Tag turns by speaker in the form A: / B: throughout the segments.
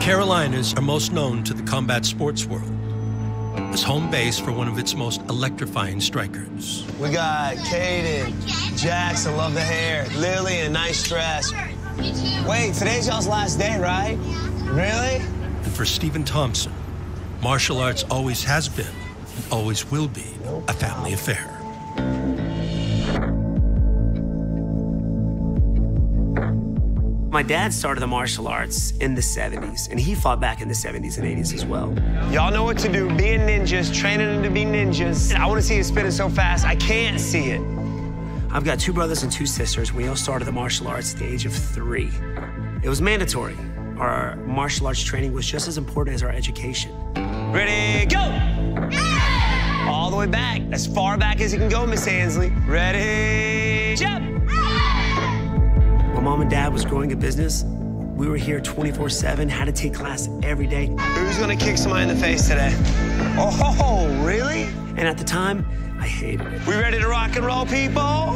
A: Carolinas are most known to the combat sports world as home base for one of its most electrifying strikers.
B: We got Caden, Jax, I love the hair, Lily, a nice dress. Wait, today's y'all's last day, right? Really?
A: And for Stephen Thompson, martial arts always has been, and always will be, a family affair.
C: My dad started the martial arts in the 70s, and he fought back in the 70s and 80s as well.
B: Y'all know what to do, being ninjas, training them to be ninjas. I want to see you spinning so fast, I can't see it.
C: I've got 2 brothers and 2 sisters. We all started the martial arts at the age of 3. It was mandatory. Our martial arts training was just as important as our education.
B: Ready, go! All the way back, as far back as you can go, Miss Ansley. Ready, jump!
C: My mom and dad was growing a business. We were here 24/7, had to take class every day.
B: Who's gonna kick somebody in the face today? Oh, really?
C: And at the time, I hated it.
B: We ready to rock and roll, people?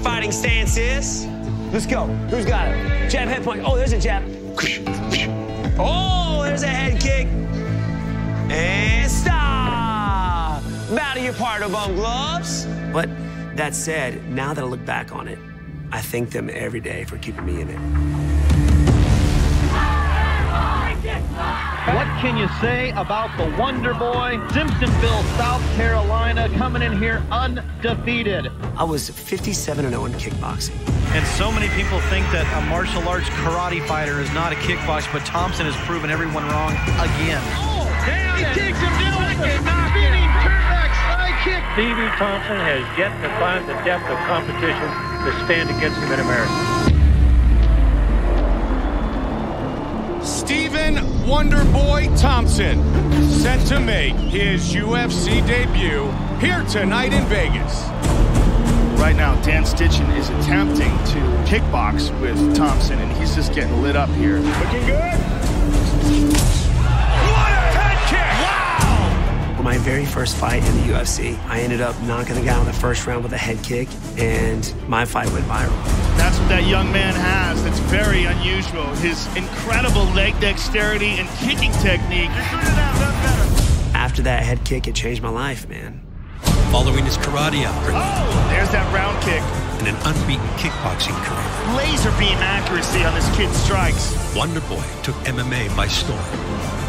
B: Fighting stances. Let's go. Who's got it? Jab, head point. Oh, there's a jab. Oh, there's a head kick. And stop. Bow to your partner, bum gloves.
C: But that said, now that I look back on it, I thank them every day for keeping me in it.
D: What can you say about the Wonder Boy, Simpsonville, South Carolina, coming in here undefeated?
C: I was 57-0 in kickboxing.
E: And so many people think that a martial arts karate fighter is not a kickboxer, but Thompson has proven everyone wrong again.
D: Oh, damn! He takes him down with a spinning turnback side kick.
F: Stevie Thompson has yet to find the depth of competition to stand against him in America.
G: Stephen Wonderboy Thompson, set to make his UFC debut here tonight in Vegas.
H: Right now, Dan Stitchen is attempting to kickbox with Thompson, and he's just getting lit up here.
G: Looking good. What a head kick! Wow!
C: For my very first fight in the UFC, I ended up knocking the guy in the first round with a head kick, and my fight went viral.
H: That's what that young man has. That's very unusual. His incredible leg dexterity and kicking technique.
C: After that head kick, it changed my life, man.
A: Following his karate upbringing.
H: Oh, there's that round kick.
A: And an unbeaten kickboxing career.
H: Laser beam accuracy on this kid's strikes.
A: Wonderboy took MMA by storm.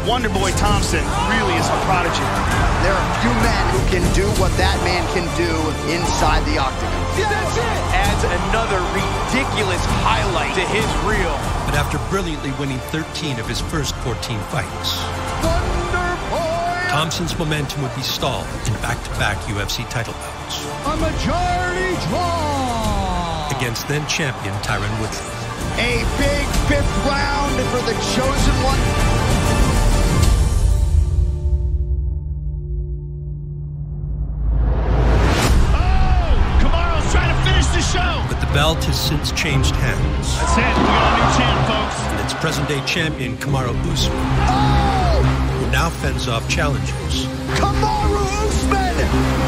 H: Wonderboy Thompson really is a prodigy.
I: There are few men who can do what that man can do inside the octagon.
G: That's it!
J: Adds another ridiculous highlight to his reel.
A: But after brilliantly winning 13 of his first 14 fights, Thompson's momentum would be stalled in back-to-back UFC title bouts.
I: A majority draw!
A: Against then-champion Tyron Woodley.
I: A big 5th round for the chosen one.
A: But the belt has since changed hands.
H: That's it. We got a new champ, folks.
A: And its present-day champion, Kamaru Usman, who now fends off challengers.
I: Kamaru Usman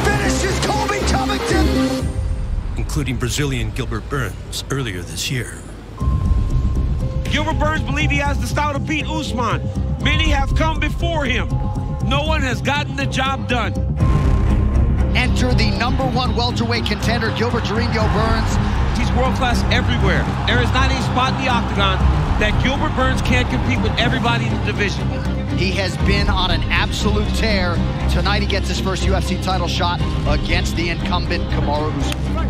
I: finishes Colby Covington,
A: including Brazilian Gilbert Burns earlier this year.
K: Gilbert Burns believes he has the style to beat Usman. Many have come before him. No one has gotten the job done.
I: Enter the #1 welterweight contender, Gilbert Durinho Burns.
K: He's world-class everywhere. There is not a spot in the octagon that Gilbert Burns can't compete with everybody in the division.
I: He has been on an absolute tear. Tonight he gets his first UFC title shot against the incumbent Kamaru Usman.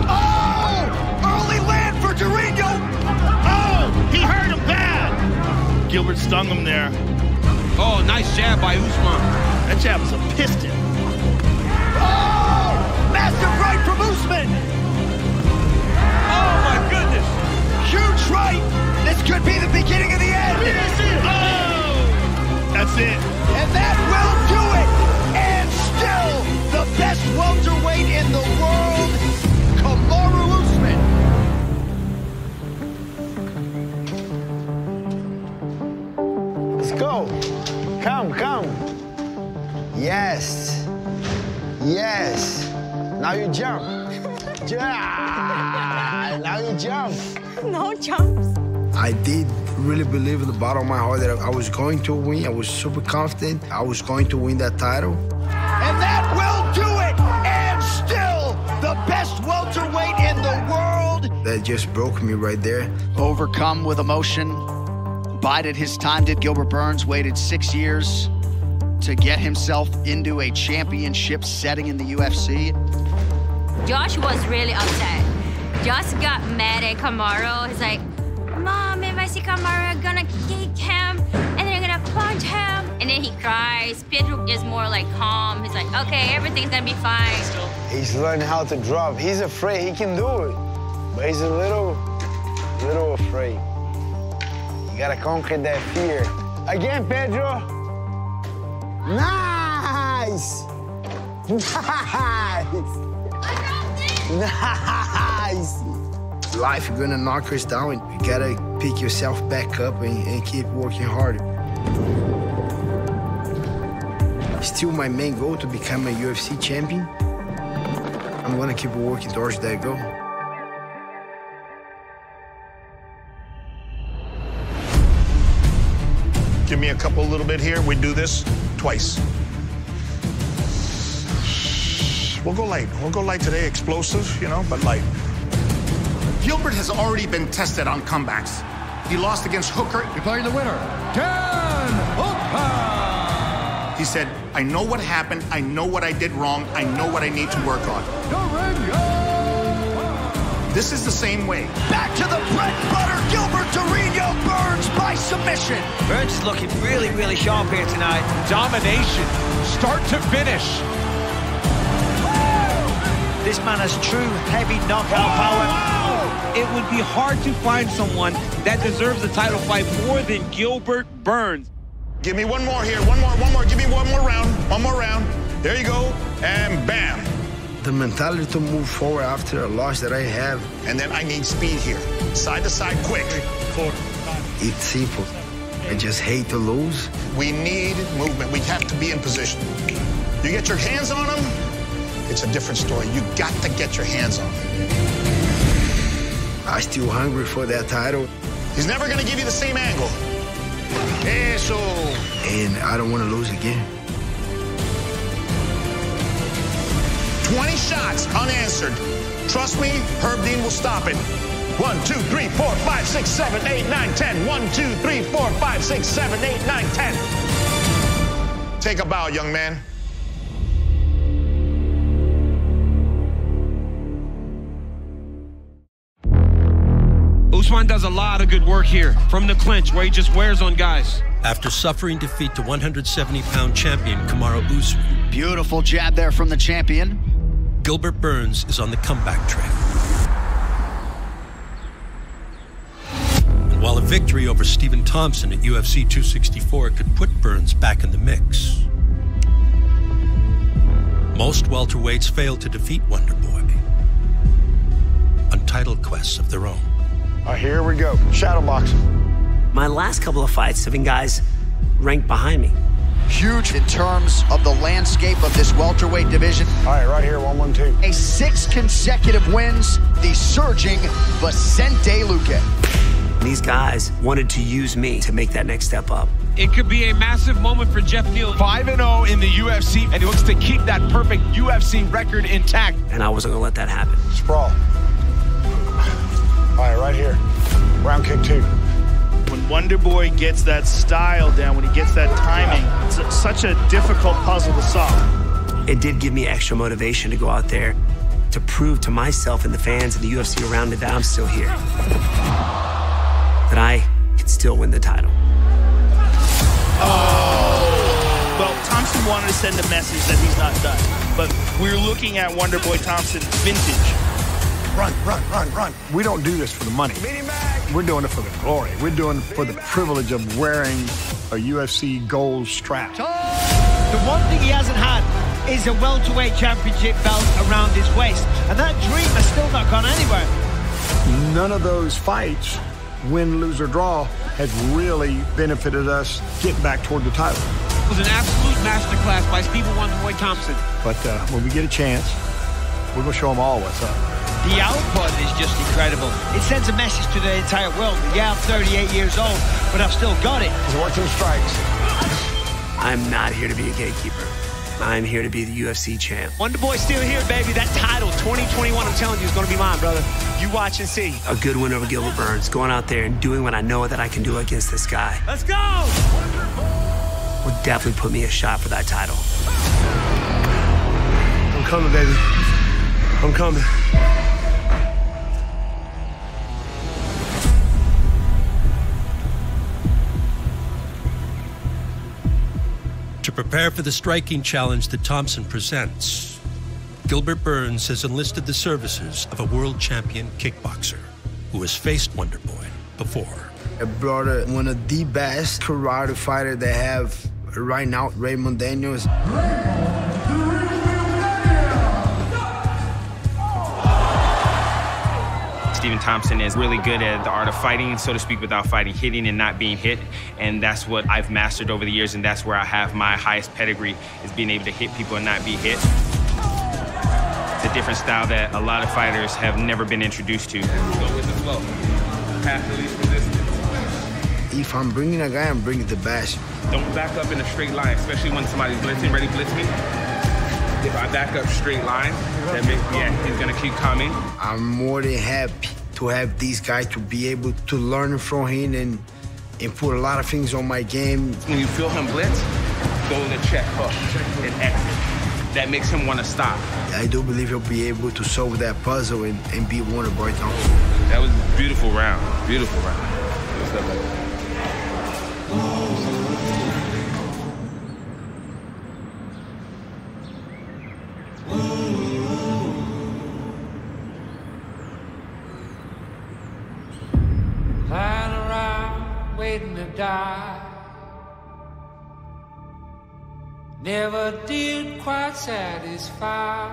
I: Oh! Early land for Durinho!
H: Oh! He hurt him bad! Gilbert stung him there.
K: Oh, nice jab by Usman.
H: That jab was a piston.
I: Oh! Massive right from Usman!
K: Oh, my goodness!
I: Huge right! This could be the beginning of the end!
H: Oh! That's it.
I: And that will do it! And still the best welterweight in the world, Kamaru Usman!
B: Let's go. Come. Yes. Yes. Now you jump. Yeah. Now you jump.
L: No jumps. I did really believe in the bottom of my heart that I was going to win. I was super confident I was going to win that title.
I: And that will do it! And still the best welterweight in the world!
L: That just broke me right there.
M: Overcome with emotion, bided his time, did Gilbert Burns, waited 6 years to get himself into a championship setting in the UFC.
N: Josh was really upset. Josh got mad at Kamaru. He's like, Mom, if I see Kamaru, I'm gonna kick him, and then I'm gonna punch him. And then he cries. Pedro is more like calm. He's like, okay, everything's gonna be fine.
B: He's learning how to drop. He's afraid. He can do it, but he's a little afraid. You gotta conquer that fear. Again, Pedro. Nice! Nice! Nice!
L: Life is gonna knock us down. You gotta pick yourself back up and keep working hard. Still my main goal to become a UFC champion. I'm gonna keep working towards that goal.
O: Give me a couple a little bit here. We do this twice. We'll go light. We'll go light today. Explosive, you know, but light.
P: Gilbert has already been tested on comebacks. He lost against Hooker.
G: Declaring the winner, Dan Hooker.
P: He said, I know what happened. I know what I did wrong. I know what I need to work on. This is the same way.
I: Back to the bread and butter, Gilbert Durinho Burns by submission.
J: Burns is looking really, really sharp here tonight.
K: Domination, start to finish.
J: This man has true heavy knockout power.
K: It would be hard to find someone that deserves a title fight more than Gilbert Burns.
O: Give me one more here. One more. Give me one more round. One more round. There you go. And bam.
L: The mentality to move forward after a loss that I have.
O: And then I need speed here. Side to side, quick. 4, 5.
L: It's simple. I just hate to lose.
O: We need movement. We have to be in position. You get your hands on him, it's a different story. You got to get your hands on him.
L: I'm still hungry for that title.
O: He's never going to give you the same angle. Eso.
L: And I don't want to lose again.
O: 20 shots unanswered. Trust me, Herb Dean will stop it. 1, 2, 3, 4, 5, 6, 7, 8, 9, 10. 1, 2, 3, 4, 5, 6, 7, 8, 9, 10. Take a bow, young man.
K: Usman does a lot of good work here from the clinch where he just wears on guys.
A: After suffering defeat to 170-pound champion Kamaru Usman.
M: Beautiful jab there from the champion.
A: Gilbert Burns is on the comeback trail. And while a victory over Stephen Thompson at UFC 264 could put Burns back in the mix, most welterweights fail to defeat Wonderboy on title quests of their own.
O: All right, here we go. Shadow boxing.
C: My last couple of fights have been guys ranked behind me.
M: Huge in terms of the landscape of this welterweight division.
O: All right, right here, 1, 1, 2.
M: A 6 consecutive wins, the surging Vicente Luque.
C: These guys wanted to use me to make that next step up.
K: It could be a massive moment for Jeff Neal.
G: 5-0 in the UFC, and he looks to keep that perfect UFC record intact.
C: And I wasn't going to let that happen.
O: Sprawl. All right, right here. Round kick 2.
H: When Wonderboy gets that style down, when he gets that timing, it's such a difficult puzzle to solve.
C: It did give me extra motivation to go out there to prove to myself and the fans and the UFC around me that I'm still here. That I can still win the title.
H: Oh! Well, Thompson wanted to send a message that he's not done. But we're looking at Wonderboy Thompson vintage.
O: Run, run, run, run.
Q: We don't do this for the money. We're doing it for the glory. We're doing it for the privilege of wearing a UFC gold strap.
J: The one thing he hasn't had is a welterweight championship belt around his waist. And that dream has still not gone anywhere.
Q: None of those fights, win, lose, or draw, has really benefited us getting back toward the title.
K: It was an absolute masterclass by Stephen Wonderboy Thompson.
Q: But when we get a chance, we're going to show them all what's up.
J: The output is just incredible. It sends a message to the entire world. Yeah, I'm 38 years old, but I've still got it.
B: He's working strikes.
C: I'm not here to be a gatekeeper. I'm here to be the UFC champ.
J: Wonderboy's still here, baby. That title, 2021, I'm telling you, is going to be mine, brother. You watch and see.
C: A good win over Gilbert Burns, going out there and doing what I know that I can do against this guy.
J: Let's go!
C: Will definitely put me a shot for that title.
R: I'm coming, baby. I'm coming.
A: To prepare for the striking challenge that Thompson presents, Gilbert Burns has enlisted the services of a world champion kickboxer who has faced Wonderboy before.
L: I brought one of the best karate fighters they have right now, Raymond Daniels.
S: Stephen Thompson is really good at the art of fighting, so to speak, without fighting, hitting and not being hit. And that's what I've mastered over the years, and that's where I have my highest pedigree, is being able to hit people and not be hit. It's a different style that a lot of fighters have never been introduced to. Go with the flow. Path the least resistance.
L: If I'm bringing a guy, I'm bringing the best.
S: Don't back up in a straight line, especially when somebody's blitzing, ready to blitz me. If I back up straight line, that means, yeah, he's gonna keep coming.
L: I'm more than happy to have these guys to be able to learn from him and put a lot of things on my game.
S: When you feel him blitz, go to the check hook and exit. That makes him want to stop.
L: I do believe he'll be able to solve that puzzle and beat Wonderboy Thompson.
S: That was a beautiful round. Beautiful round. Good stuff like that.
T: Lying around, waiting to die. Never did quite satisfy.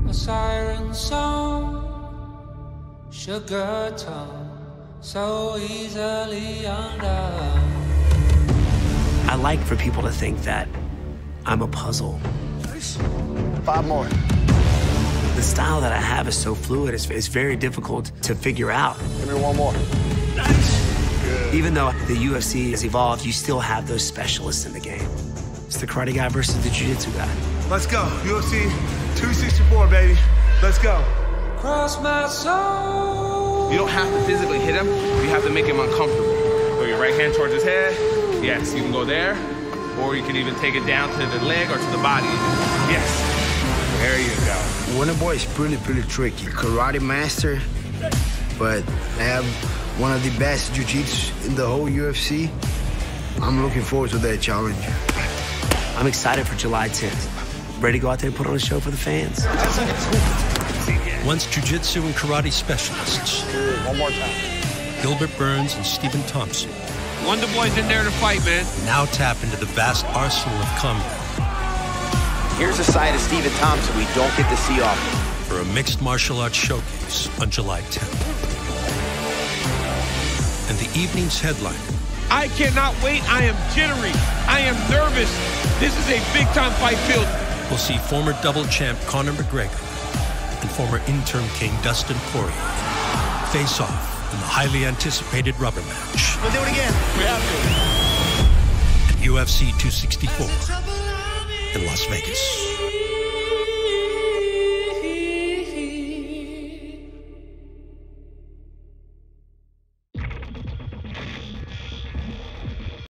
T: A siren song, sugar tongue, so easily undone.
C: I like for people to think that I'm a puzzle.
B: 5 more.
C: The style that I have is so fluid, it's very difficult to figure out.
B: Give me 1 more.
C: Even though the UFC has evolved, you still have those specialists in the game. It's the karate guy versus the jiu-jitsu guy.
R: Let's go. UFC 264, baby. Let's go.
T: Cross my soul.
S: You don't have to physically hit him. You have to make him uncomfortable. Throw your right hand towards his head. Yes, you can go there. Or you can even take it down to the leg or to the body. Yes. There you go.
L: Wonderboy is pretty tricky. Karate master, but I have one of the best jiu-jitsu in the whole UFC. I'm looking forward to that challenge.
C: I'm excited for July 10th. Ready to go out there and put on a show for the fans.
A: Once jiu-jitsu and karate specialists.
B: One more time.
A: Gilbert Burns and Stephen Thompson.
K: Wonderboy's in there to fight, man.
A: Now tap into the vast arsenal of combat.
U: Here's a side of Stephen Thompson we don't get to see often.
A: For a mixed martial arts showcase on July 10th. And the evening's headline.
K: I cannot wait. I am jittery. I am nervous. This is a big-time fight field.
A: We'll see former double champ Conor McGregor and former interim king Dustin Poirier face off in the highly anticipated rubber match.
J: We'll do it again. We have
A: to. At UFC 264 in Las Vegas.